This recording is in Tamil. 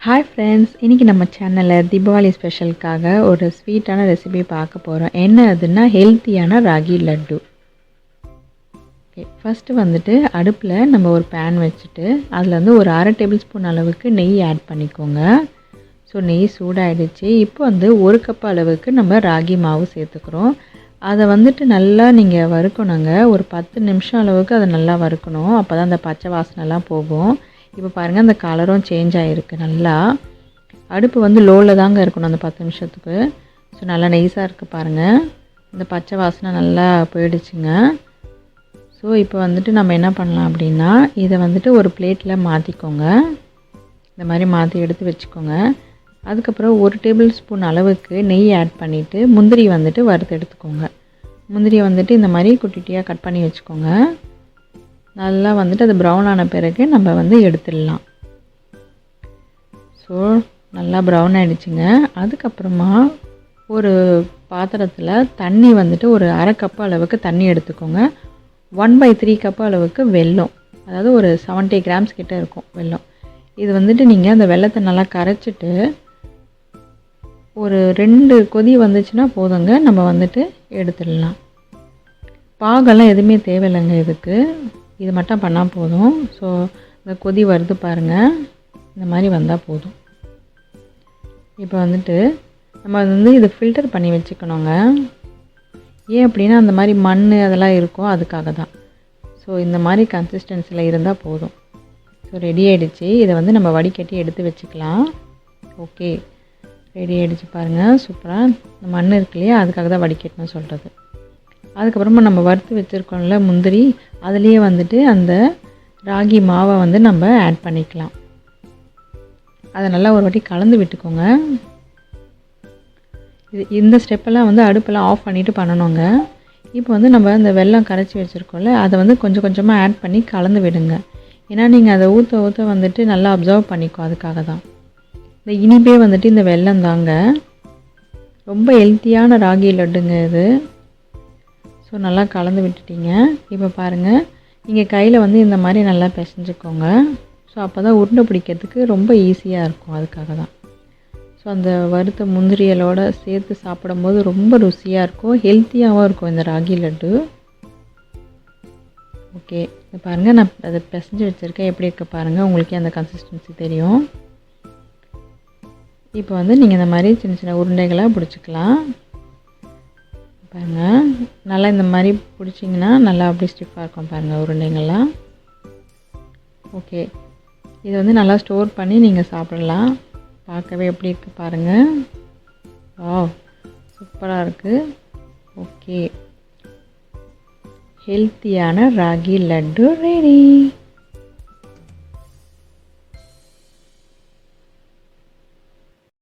ஹாய் ஃப்ரெண்ட்ஸ், இன்றைக்கி நம்ம சேனலில் தீபாவளி ஸ்பெஷலுக்காக ஒரு ஸ்வீட்டான ரெசிபி பார்க்க போகிறோம். என்ன அதுன்னா ஹெல்த்தியான ராகி லட்டு. ஓகே, ஃபஸ்ட்டு வந்துட்டு அடுப்பில் நம்ம ஒரு பேன் வச்சுட்டு அதில் வந்து ஒரு 1/2 டேபிள் ஸ்பூன் அளவுக்கு நெய் ஆட் பண்ணிக்கோங்க. ஸோ நெய் சூடாகிடுச்சு. இப்போ வந்து 1 கப் அளவுக்கு நம்ம ராகி மாவு சேர்த்துக்கிறோம். அதை வந்துட்டு நல்லா நீங்கள் வறுக்கணுங்க. ஒரு 10 நிமிஷம் அளவுக்கு அதை நல்லா வறுக்கணும். அப்போ தான் அந்த பச்சை வாசனைலாம் போகும். இப்போ பாருங்கள், அந்த கலரும் சேஞ்ச் ஆகிருக்கு. நல்லா அடுப்பு வந்து லோவில் தாங்க இருக்கணும் அந்த 10 நிமிஷத்துக்கு. ஸோ நல்லா நைஸாக இருக்குது பாருங்கள். இந்த பச்சை வாசனை நல்லா போயிடுச்சுங்க. ஸோ இப்போ வந்துட்டு நம்ம என்ன பண்ணலாம் அப்படின்னா, இதை வந்துட்டு ஒரு பிளேட்டில் மாற்றிக்கோங்க. இந்த மாதிரி மாற்றி எடுத்து வச்சுக்கோங்க. அதுக்கப்புறம் 1 டேபிள் ஸ்பூன் அளவுக்கு நெய் ஆட் பண்ணிவிட்டு முந்திரி வந்துட்டு வறுத்து எடுத்துக்கோங்க. முந்திரியை வந்துட்டு இந்த மாதிரி குட்டியாக கட் பண்ணி வச்சுக்கோங்க. நல்லா வந்துட்டு அது ப்ரௌன் ஆன பிறகு நம்ம வந்து எடுத்துடலாம். ஸோ நல்லா ப்ரௌன் ஆகிடுச்சுங்க. அதுக்கப்புறமா ஒரு பாத்திரத்தில் தண்ணி வந்துட்டு ஒரு 1/2 கப்பு அளவுக்கு தண்ணி எடுத்துக்கோங்க. 1/3 கப்பு அளவுக்கு வெல்லம், அதாவது ஒரு 70 கிராம்ஸ் கிட்ட இருக்கும் வெல்லம். இது வந்துட்டு நீங்கள் அந்த வெல்லத்தை நல்லா கரைச்சிட்டு ஒரு 2 கொதி வந்துச்சுன்னா போதுங்க, நம்ம வந்துட்டு எடுத்துடலாம். பாகெல்லாம் எதுவுமே தேவையில்லைங்க இதுக்கு. இது மட்டும் பண்ணால் போதும். ஸோ இந்த கொதி வருது பாருங்கள், இந்த மாதிரி வந்தால் போதும். இப்போ வந்துட்டு நம்ம வந்து இது ஃபில்டர் பண்ணி வச்சுக்கணுங்க. ஏன் அப்படின்னா அந்த மாதிரி மண் அதெல்லாம் இருக்கும், அதுக்காக தான். ஸோ இந்த மாதிரி கன்சிஸ்டன்சியில் இருந்தால் போதும். ஸோ ரெடி ஆகிடுச்சு. இதை வந்து நம்ம வடிகட்டி எடுத்து வச்சுக்கலாம். ஓகே, ரெடி ஆகிடுச்சு பாருங்கள், சூப்பராக. இந்த மண் இருக்கு இல்லையா, அதுக்காக தான் வடிகட்டணும்னு சொல்கிறது. அதுக்கப்புறமா நம்ம வறுத்து வச்சுருக்கோம்ல முந்திரி, அதுலேயே வந்துட்டு அந்த ராகி மாவை வந்து நம்ம ஆட் பண்ணிக்கலாம். அதை நல்லா ஒரு வாட்டி கலந்து விட்டுக்கோங்க. இந்த ஸ்டெப்பெல்லாம் வந்து அடுப்பெல்லாம் ஆஃப் பண்ணிவிட்டு பண்ணணுங்க. இப்போ வந்து நம்ம இந்த வெல்லம் கரைச்சி வச்சுருக்கோம்ல, அதை வந்து கொஞ்சம் கொஞ்சமாக ஆட் பண்ணி கலந்து விடுங்க. ஏன்னா நீங்கள் அதை ஊற்ற ஊற்ற வந்துட்டு நல்லா அப்சர்வ் பண்ணிக்கோ, அதுக்காக தான். இந்த இனிப்பே வந்துட்டு இந்த வெல்லம் தாங்க. ரொம்ப ஹெல்த்தியான ராகி லட்டுங்க இது. ஸோ நல்லா கலந்து விட்டுட்டீங்க. இப்போ பாருங்கள், நீங்கள் கையில் வந்து இந்த மாதிரி நல்லா பிசைஞ்சுக்கோங்க. ஸோ அப்போ தான் உருண்டை பிடிக்கிறதுக்கு ரொம்ப ஈஸியாக இருக்கும், அதுக்காக தான். ஸோ அந்த வறுத்த முந்திரியலோடு சேர்த்து சாப்பிடும்போது ரொம்ப ருசியாக இருக்கும், ஹெல்த்தியாகவும் இருக்கும் இந்த ராகி லட்டு. ஓகே, இப்போ பாருங்கள், நான் அதை பிசைஞ்சு வச்சுருக்கேன். எப்படி இருக்க பாருங்கள், உங்களுக்கே அந்த கன்சிஸ்டன்சி தெரியும். இப்போ வந்து நீங்கள் இந்த மாதிரி சின்ன சின்ன உருண்டைகளாக பிடிச்சிக்கலாம். பாருங்கள், நல்லா இந்த மாதிரி பிடிச்சிங்கன்னா நல்லா அப்படி ஸ்டிஃபாக இருக்கும் பாருங்கள் உருண்டைங்கள்லாம். ஓகே, இது வந்து நல்லா ஸ்டோர் பண்ணி நீங்கள் சாப்பிடலாம். பார்க்கவே எப்படி இருக்குது பாருங்கள். வாவ், சூப்பராக இருக்குது. ஓகே, ஹெல்த்தியான ராகி லட்டு ரெடி.